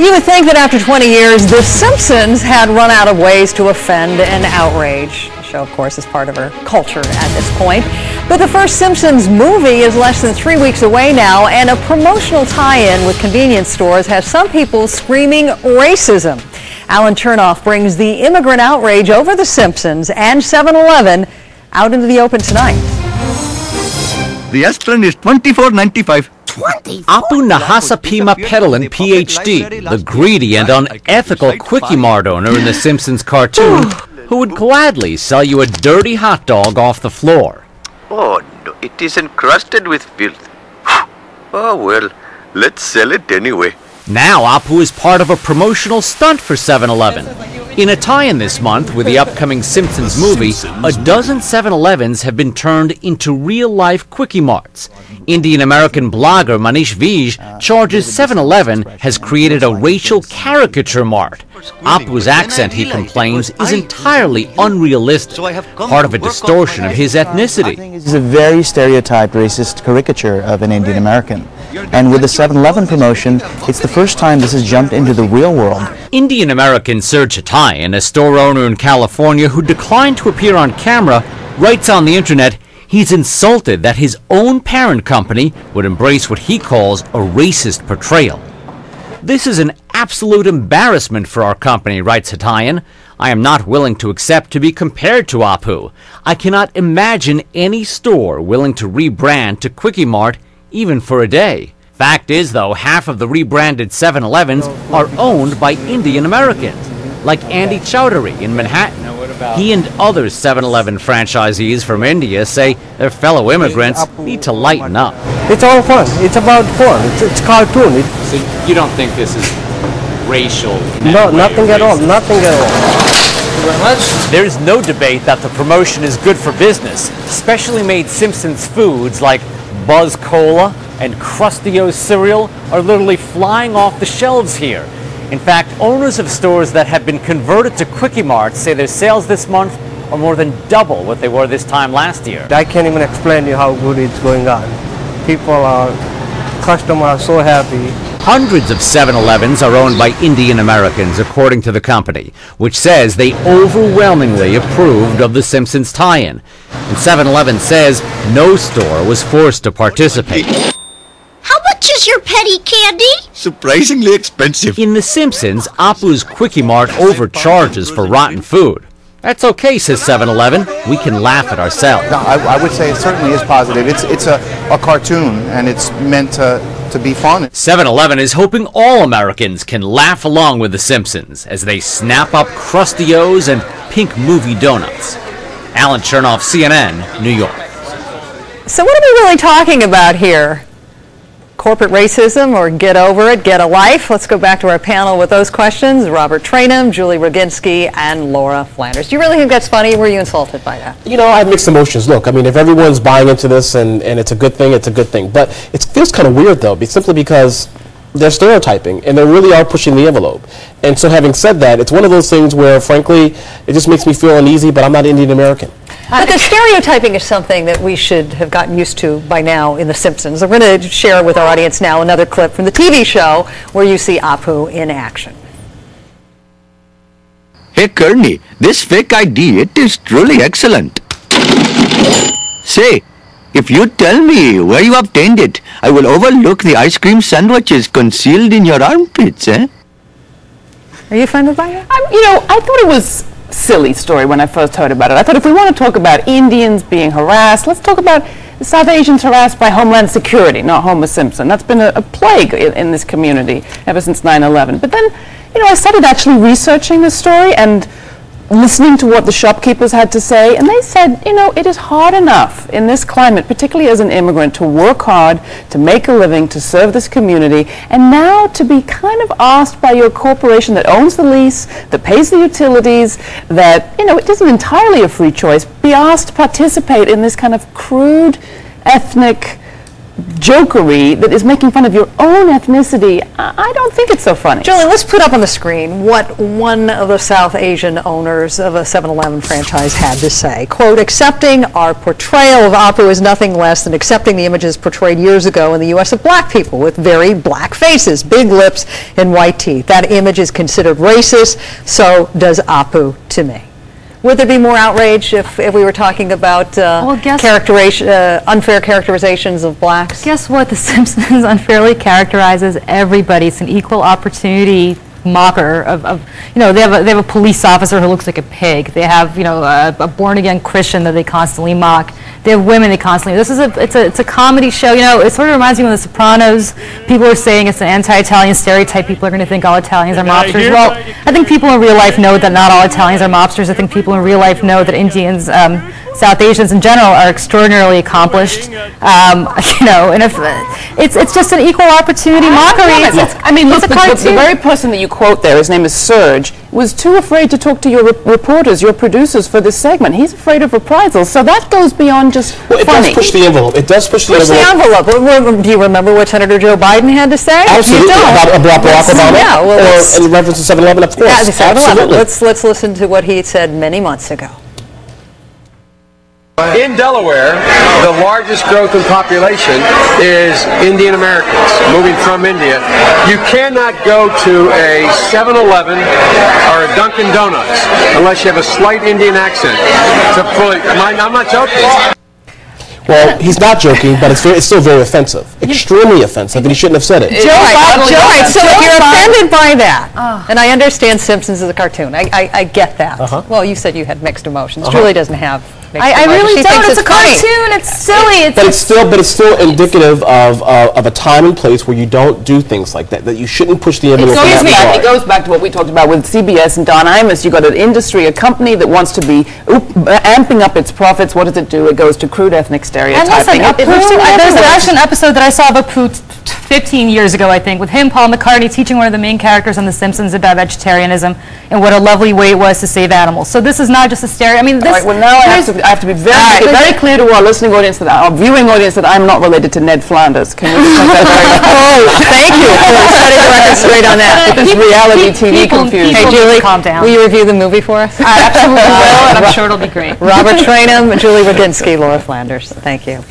You would think that after 20 years, The Simpsons had run out of ways to offend and outrage. The show, of course, is part of our culture at this point. But the first Simpsons movie is less than 3 weeks away now, and a promotional tie-in with convenience stores has some people screaming racism. Alan Chernoff brings the immigrant outrage over The Simpsons and 7-Eleven out into the open tonight. The aspirin is $24.95. Apu Nahasapima Petalin, PhD, the greedy and unethical Kwik-E-Mart owner in the Simpsons cartoon, who would gladly sell you a dirty hot dog off the floor. Oh, no, it is encrusted with filth. Oh, well, let's sell it anyway. Now Apu is part of a promotional stunt for 7-Eleven. In a tie-in this month with the upcoming Simpsons movie, a dozen 7-Elevens have been turned into real-life Kwik-E-Marts. Indian-American blogger Manish Vij charges 7-Eleven has created a racial caricature mart. Apu's accent, he complains, is entirely unrealistic, part of a distortion of his ethnicity. I think it's a very stereotyped racist caricature of an Indian American. And with the 7-Eleven promotion, it's the first time this has jumped into the real world. Indian American Serge Hatayan, a store owner in California who declined to appear on camera, writes on the internet he's insulted that his own parent company would embrace what he calls a racist portrayal. This is an absolute embarrassment for our company, writes Hatayan. I am not willing to accept to be compared to Apu. I cannot imagine any store willing to rebrand to Kwik-E-Mart even for a day. Fact is, though, half of the rebranded 7-Elevens are owned by Indian Americans, like Andy Chowdhury in Manhattan. He and other 7-Eleven franchisees from India say their fellow immigrants need to lighten up. It's all fun. It's about fun. It's cartoon. So you don't think this is racial? No, nothing at all. Nothing at all. Thank you very much. There's no debate that the promotion is good for business. Specially made Simpsons foods like Buzz Cola and Krusty-O's cereal are literally flying off the shelves here. In fact, owners of stores that have been converted to Kwik-E-Mart say their sales this month are more than double what they were this time last year. I can't even explain to you how good it's going on. Customers are so happy. Hundreds of 7-Elevens are owned by Indian Americans, according to the company, which says they overwhelmingly approved of the Simpsons tie-in. And 7-Eleven says no store was forced to participate. How much is your petty candy? Surprisingly expensive. In The Simpsons, Apu's Kwik-E-Mart overcharges for rotten food. That's okay, says 7-Eleven. We can laugh at ourselves. No, I would say it certainly is positive. It's a cartoon, and it's meant to be fun. 7-Eleven is hoping all Americans can laugh along with The Simpsons as they snap up Krusty-O's and pink movie donuts. Alan Chernoff, CNN, New York. So what are we really talking about here? Corporate racism or get over it, get a life? Let's go back to our panel with those questions. Robert Trainum, Julie Roginski, and Laura Flanders. Do you really think that's funny? Were you insulted by that? You know, I have mixed emotions. Look, I mean, if everyone's buying into this and it's a good thing, it's a good thing. But it feels kind of weird, though, simply because they're stereotyping and they really are pushing the envelope. And so having said that, it's one of those things where, frankly, it just makes me feel uneasy, but I'm not Indian American. But the stereotyping is something that we should have gotten used to by now in The Simpsons. We're going to share with our audience now another clip from the TV show where you see Apu in action. Hey Kearney, this fake ID, it is truly excellent. Say, if you tell me where you obtained it, I will overlook the ice cream sandwiches concealed in your armpits, eh? Are you offended by that? You know, I thought it was a silly story when I first heard about it. I thought if we want to talk about Indians being harassed, let's talk about the South Asians harassed by Homeland Security, not Homer Simpson. That's been a plague in this community ever since 9/11. But then, you know, I started actually researching this story and listening to what the shopkeepers had to say, and they said, you know, it is hard enough in this climate, particularly as an immigrant, to work hard, to make a living, to serve this community, and now to be kind of asked by your corporation that owns the lease, that pays the utilities, that, you know, it isn't entirely a free choice, be asked to participate in this kind of crude, ethnic, jokery that is making fun of your own ethnicity, I don't think it's so funny. Julie, let's put up on the screen what one of the South Asian owners of a 7-Eleven franchise had to say. Quote, accepting our portrayal of Apu is nothing less than accepting the images portrayed years ago in the U.S. of black people with very black faces, big lips, and white teeth. That image is considered racist, so does Apu to me. Would there be more outrage if we were talking about unfair characterizations of blacks? Guess what? The Simpsons unfairly characterizes everybody. It's an equal opportunity mocker of they have a police officer who looks like a pig. They have a born-again Christian that they constantly mock. They have women they constantly. It's a comedy show. It sort of reminds me of The Sopranos. People are saying it's an anti-Italian stereotype. People are going to think all Italians are mobsters. Well, I think people in real life know that not all Italians are mobsters. I think people in real life know that Indians, South Asians in general, are extraordinarily accomplished. And if it's just an equal opportunity mockery. Look, the very person that you quote there, his name is Serge, was too afraid to talk to your reporters, your producers for this segment. He's afraid of reprisals. So that goes beyond just it funny. Does push the envelope. It does push the envelope. Do you remember what Senator Joe Biden had to say? Absolutely. You don't. About Barack Obama? Yeah, or in reference to 7-Eleven, of course. Yeah, 7-Eleven. Absolutely. Let's listen to what he said many months ago. In Delaware, the largest growth in population is Indian Americans moving from India. You cannot go to a 7-Eleven or a Dunkin' Donuts unless you have a slight Indian accent. I'm not joking. Well, he's not joking, but it's still very offensive. Extremely offensive, and he shouldn't have said it. Joe, so if you're offended by that, and I understand Simpsons is a cartoon, I get that. Well, you said you had mixed emotions. Julie doesn't have mixed emotions. I really don't. It's a funny. cartoon. It's silly. But it's still indicative of a time and place where you don't do things like that. That you shouldn't push the envelope. It goes back to what we talked about with CBS and Don Imus. You got an industry, a company that wants to be amping up its profits. What does it do? It goes to crude ethnic stereotyping. And listen, there's actually an episode that I saw of Apu 15 years ago, I think, with him, Paul McCartney, teaching one of the main characters on The Simpsons about vegetarianism and what a lovely way it was to save animals. So this is not just a stereotype. All right, well, now I have to be very clear to our listening audience, our viewing audience, that I'm not related to Ned Flanders. Can we just make that very thank you for setting the record straight on that. This reality TV confusion. Hey, Julie, calm down. Will you review the movie for us? I absolutely will, and I'm sure it'll be great. Robert Trainham, Julie Radinsky, Laura Flanders. Thank you.